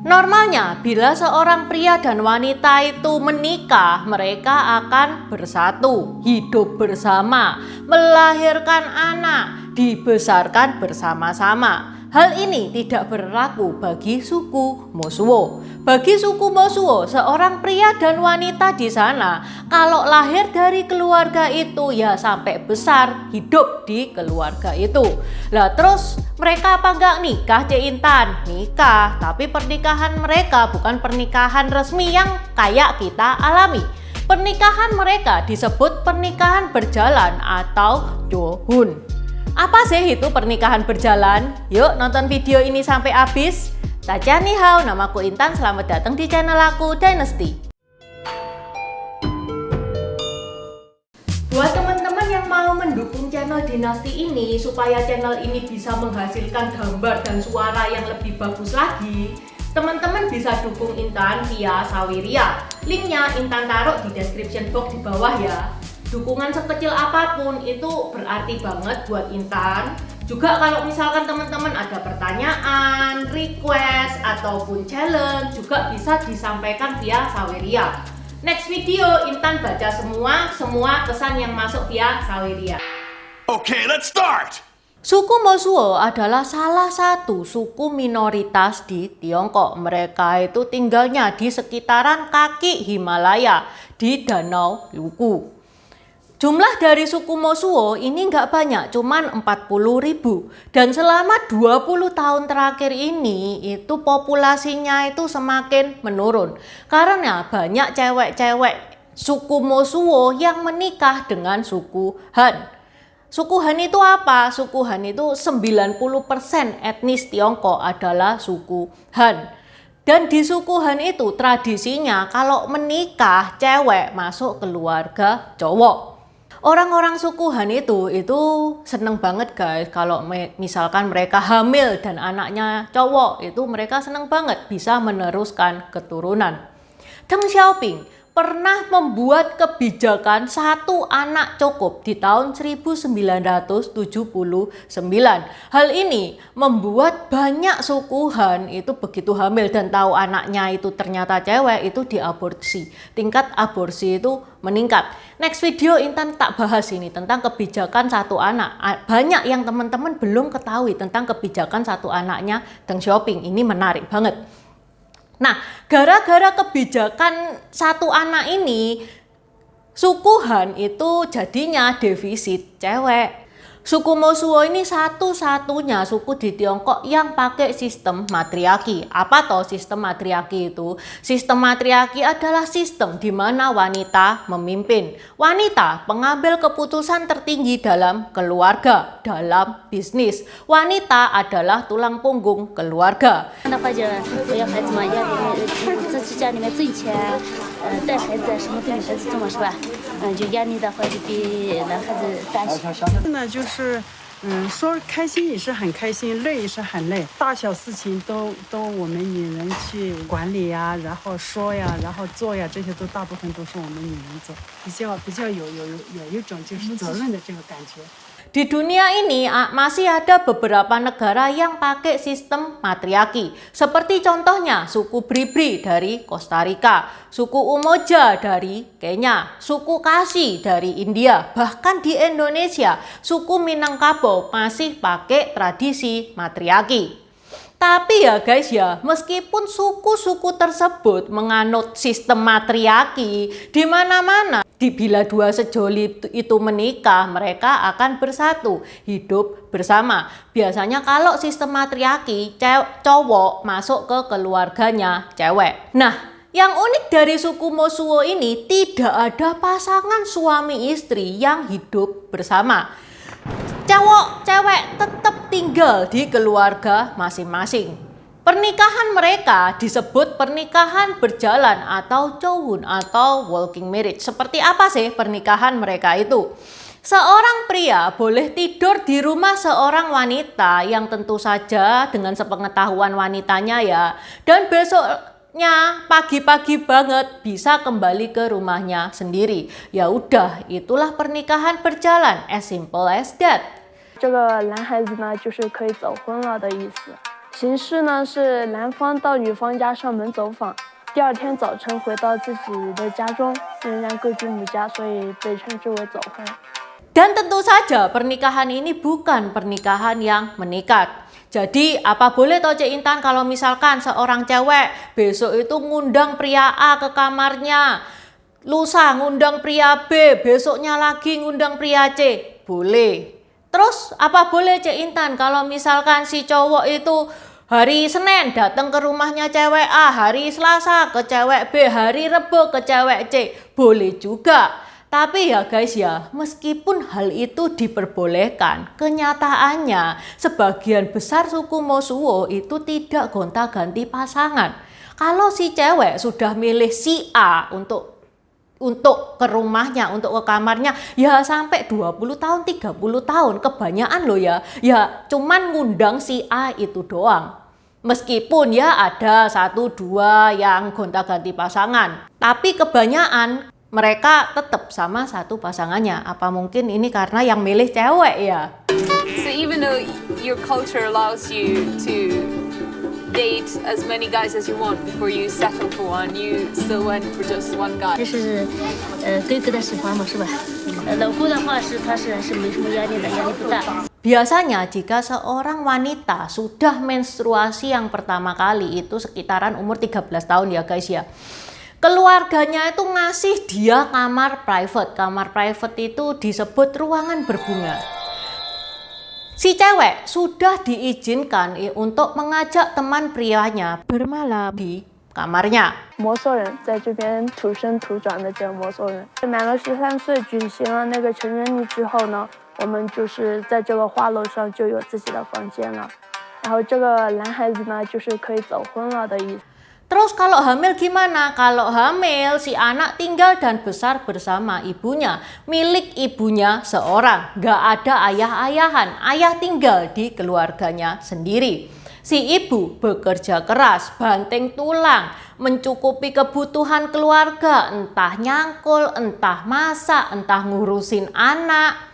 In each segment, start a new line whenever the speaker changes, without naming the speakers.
Normalnya, bila seorang pria dan wanita itu menikah, mereka akan bersatu, hidup bersama, melahirkan anak, dibesarkan bersama-sama. Hal ini tidak berlaku bagi suku Mosuo. Bagi suku Mosuo, seorang pria dan wanita di sana, kalau lahir dari keluarga itu ya sampai besar hidup di keluarga itu. Lah terus mereka apa enggak nikah, Cik Intan? Nikah, tapi pernikahan mereka bukan pernikahan resmi yang kayak kita alami. Pernikahan mereka disebut pernikahan berjalan atau johun. Apa sih itu pernikahan berjalan? Yuk nonton video ini sampai habis. Dacia ni hao, namaku Intan, selamat datang di channel aku Dynasty. Buat teman-teman yang mau mendukung channel Dynasty ini supaya channel ini bisa menghasilkan gambar dan suara yang lebih bagus lagi, teman-teman bisa dukung Intan via Saweria. Linknya Intan taruh di description box di bawah ya. Dukungan sekecil apapun itu berarti banget buat Intan. Juga kalau misalkan teman-teman ada pertanyaan, request, ataupun challenge juga bisa disampaikan via Saweria. Next video Intan baca semua pesan yang masuk via Saweria.
Okay, let's start!
Suku Mosuo adalah salah satu suku minoritas di Tiongkok. Mereka itu tinggalnya di sekitaran kaki Himalaya di Danau Luku. Jumlah dari suku Mosuo ini nggak banyak, cuman 40.000. Dan selama 20 tahun terakhir ini itu populasinya itu semakin menurun. Karena banyak cewek-cewek suku Mosuo yang menikah dengan suku Han. Suku Han itu apa? Suku Han itu 90% etnis Tiongkok adalah suku Han. Dan di suku Han itu tradisinya kalau menikah cewek masuk keluarga cowok. Orang-orang suku Han itu seneng banget guys kalau misalkan mereka hamil dan anaknya cowok, itu mereka seneng banget bisa meneruskan keturunan. Deng Xiaoping pernah membuat kebijakan satu anak cukup di tahun 1979. Hal ini membuat banyak suku Han itu begitu hamil dan tahu anaknya itu ternyata cewek itu diaborsi. Tingkat aborsi itu meningkat. Next video Intan tak bahas ini tentang kebijakan satu anak. Banyak yang teman-teman belum ketahui tentang kebijakan satu anaknya Deng Xiaoping. Ini menarik banget. Nah, gara-gara kebijakan satu anak ini, suku Han itu jadinya defisit cewek. Suku Mosuo ini satu-satunya suku di Tiongkok yang pakai sistem matriarki. Apa toh sistem matriarki itu? Sistem matriarki adalah sistem di mana wanita memimpin. Wanita pengambil keputusan tertinggi dalam keluarga, dalam bisnis. Wanita adalah tulang punggung keluarga.
的话就我要孩子嘛，要自己家里面挣钱，带孩子什么对女孩子重要是吧？就压力的话就比男孩子大些。
现在就是，说开心也是很开心，累也是很累，大小事情都我们女人去管理呀，然后说呀，然后做呀，这些都大部分都是我们女人做，比较有一种就是责任的这个感觉。
Di dunia ini masih ada beberapa negara yang pakai sistem matriarki. Seperti contohnya suku Bribri dari Costa Rica, suku Umoja dari Kenya, suku Khasi dari India. Bahkan di Indonesia, suku Minangkabau masih pakai tradisi matriarki. Tapi ya guys ya, meskipun suku-suku tersebut menganut sistem matriarki, di mana-mana bila dua sejoli itu menikah, mereka akan bersatu, hidup bersama. Biasanya kalau sistem matriarki, cowok masuk ke keluarganya cewek. Nah, yang unik dari suku Mosuo ini tidak ada pasangan suami istri yang hidup bersama. Cowok, cewek tetap tinggal di keluarga masing-masing. Pernikahan mereka disebut pernikahan berjalan atau johun atau walking marriage. Seperti apa sih pernikahan mereka itu? Seorang pria boleh tidur di rumah seorang wanita yang tentu saja dengan sepengetahuan wanitanya ya. Dan besoknya pagi-pagi banget bisa kembali ke rumahnya sendiri. Ya udah, itulah pernikahan berjalan, as simple as that.
这个男孩子呢，就是可以走婚了的意思。形式呢是男方到女方家上门走访，第二天早晨回到自己的家中，仍然各居母家，所以被称之为早婚。
Dan tentu saja pernikahan ini bukan pernikahan yang mengikat. Jadi apa boleh toh Cik Intan kalau misalkan seorang cewek besok itu ngundang pria A ke kamarnya, lusa ngundang pria B, besoknya lagi ngundang pria C? Boleh. Terus apa boleh Cik Intan kalau misalkan si cowok itu hari Senin datang ke rumahnya cewek A, hari Selasa ke cewek B, hari Rebo ke cewek C? Boleh juga. Tapi ya guys ya, meskipun hal itu diperbolehkan, kenyataannya sebagian besar suku Mosuo itu tidak gonta-ganti pasangan. Kalau si cewek sudah milih si A untuk ke rumahnya, untuk ke kamarnya, ya sampai 20 tahun, 30 tahun, kebanyakan loh ya. Ya cuman ngundang si A itu doang. Meskipun ya ada 1-2 yang gonta-ganti pasangan, tapi kebanyakan mereka tetap sama satu pasangannya. Apa mungkin ini karena yang milih cewek ya?
So even though your culture allows you to date as many guys as you want before you settle for one, you still went for just one guy.
这是哥哥的喜欢嘛，是吧？老公的话他是没什么压力的，压力不大。
Biasanya jika seorang wanita sudah menstruasi yang pertama kali itu sekitaran umur 13 tahun ya guys ya. Keluarganya itu ngasih dia kamar private. Kamar private itu disebut ruangan berbunga. Si cewek sudah diizinkan untuk mengajak teman prianya bermalam di kamarnya.
摩梭人在这边土生土长的叫摩梭人。满了13岁，举行了那个成人礼之后呢，我们就是在这个花楼上就有自己的房间了。然后这个男孩子呢，就是可以走婚了的意思。
Terus kalau hamil gimana? Kalau hamil si anak tinggal dan besar bersama ibunya, milik ibunya seorang, gak ada ayah-ayahan, ayah tinggal di keluarganya sendiri. Si ibu bekerja keras, banting tulang, mencukupi kebutuhan keluarga, entah nyangkul, entah masak, entah ngurusin anak.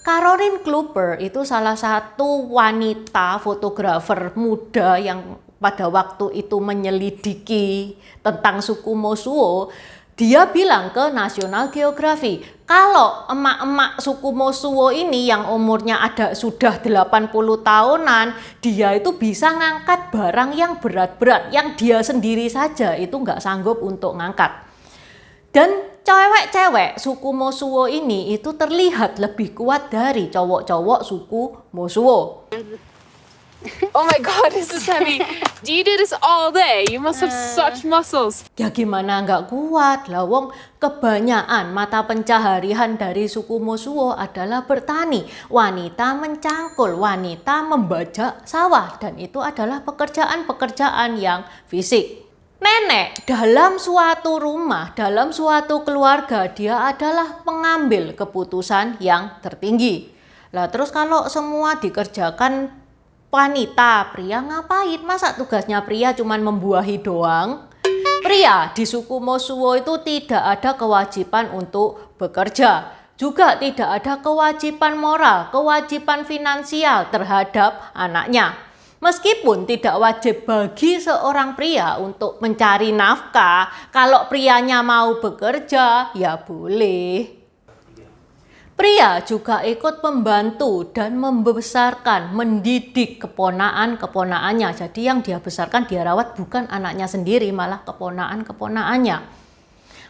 Caroline Kluber itu salah satu wanita fotografer muda yang pada waktu itu menyelidiki tentang suku Mosuo. Dia bilang ke National Geographic, kalau emak-emak suku Mosuo ini yang umurnya ada sudah 80 tahunan, dia itu bisa ngangkat barang yang berat-berat, yang dia sendiri saja itu nggak sanggup untuk ngangkat. Dan cewek-cewek suku Mosuo ini itu terlihat lebih kuat dari cowok-cowok suku Mosuo.
Oh my god, this is heavy. Do you do this all day? You must have such muscles.
Ya gimana nggak kuat, lawong kebanyakan mata pencaharian dari suku Mosuo adalah bertani. Wanita mencangkul, wanita membajak sawah, dan itu adalah pekerjaan-pekerjaan yang fisik. Nenek dalam suatu rumah, dalam suatu keluarga, dia adalah pengambil keputusan yang tertinggi. Lah terus kalau semua dikerjakan wanita, pria ngapain? Masa tugasnya pria cuma membuahi doang? Pria di suku Mosuo itu tidak ada kewajiban untuk bekerja. Juga tidak ada kewajiban moral, kewajiban finansial terhadap anaknya. Meskipun tidak wajib bagi seorang pria untuk mencari nafkah, kalau prianya mau bekerja, ya boleh. Pria juga ikut membantu dan membesarkan, mendidik keponaan-keponaannya. Jadi yang dia besarkan, dia rawat bukan anaknya sendiri, malah keponaan-keponaannya.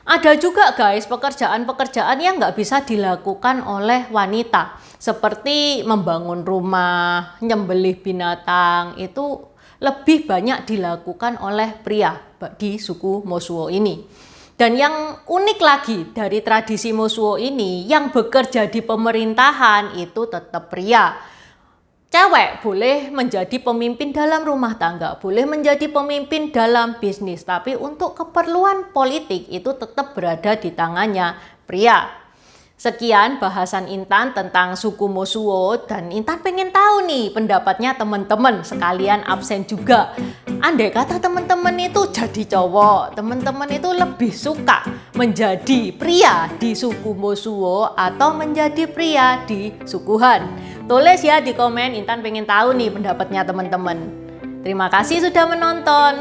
Ada juga guys pekerjaan-pekerjaan yang nggak bisa dilakukan oleh wanita. Seperti membangun rumah, nyembelih binatang, itu lebih banyak dilakukan oleh pria di suku Mosuo ini. Dan yang unik lagi dari tradisi Mosuo ini, yang bekerja di pemerintahan itu tetap pria. Cewek boleh menjadi pemimpin dalam rumah tangga, boleh menjadi pemimpin dalam bisnis, tapi untuk keperluan politik itu tetap berada di tangannya pria. Sekian bahasan Intan tentang suku Mosuo, dan Intan pengen tahu nih pendapatnya teman-teman, sekalian absen juga. Andai kata teman-teman itu jadi cowok, teman-teman itu lebih suka menjadi pria di suku Mosuo atau menjadi pria di suku Han? Tulis ya di komen, Intan pengen tahu nih pendapatnya teman-teman. Terima kasih sudah menonton.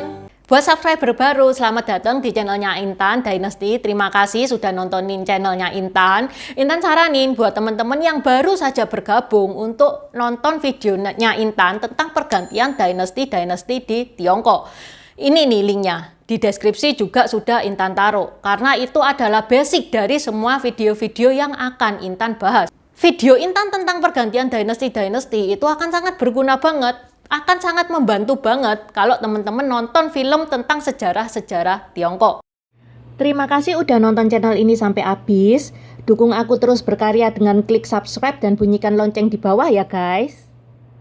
Buat subscriber baru, selamat datang di channelnya Intan Dynasty. Terima kasih sudah nontonin channelnya Intan. Intan saranin buat teman-teman yang baru saja bergabung untuk nonton videonya Intan tentang pergantian Dynasty di Tiongkok. Ini nih linknya. Di deskripsi juga sudah Intan taruh. Karena itu adalah basic dari semua video-video yang akan Intan bahas. Video Intan tentang pergantian Dynasty itu akan sangat berguna banget. Akan sangat membantu banget kalau teman-teman nonton film tentang sejarah-sejarah Tiongkok. Terima kasih udah nonton channel ini sampai habis. Dukung aku terus berkarya dengan klik subscribe dan bunyikan lonceng di bawah ya guys.